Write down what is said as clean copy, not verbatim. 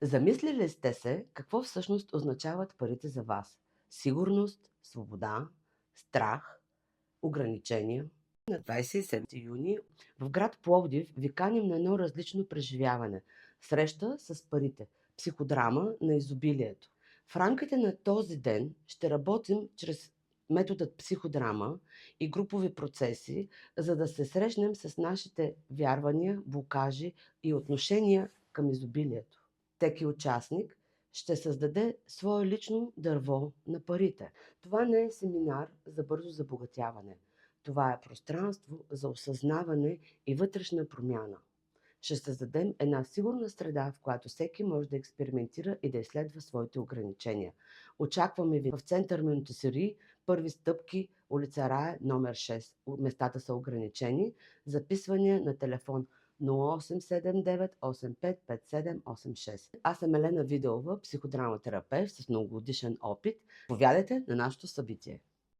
Замислили сте се какво всъщност означават парите за вас? Сигурност, свобода, страх, ограничения? На 27 юни в град Пловдив ви каним на едно различно преживяване. Среща с парите. Психодрама на изобилието. В рамките на този ден ще работим чрез методът психодрама и групови процеси, за да се срещнем с нашите вярвания, блокажи и отношения към изобилието. Всеки участник ще създаде свое лично дърво на парите. Това не е семинар за бързо забогатяване. Това е пространство за осъзнаване и вътрешна промяна. Ще създадем една сигурна среда, в която всеки може да експериментира и да изследва своите ограничения. Очакваме ви в център Монтесери, първи стъпки, улица Рая, номер 6. Местата са ограничени. Записвания на телефон 0879855786. Аз съм Елена Видеова, психодраматерапевт с многогодишен опит. Повядайте на нашето събитие.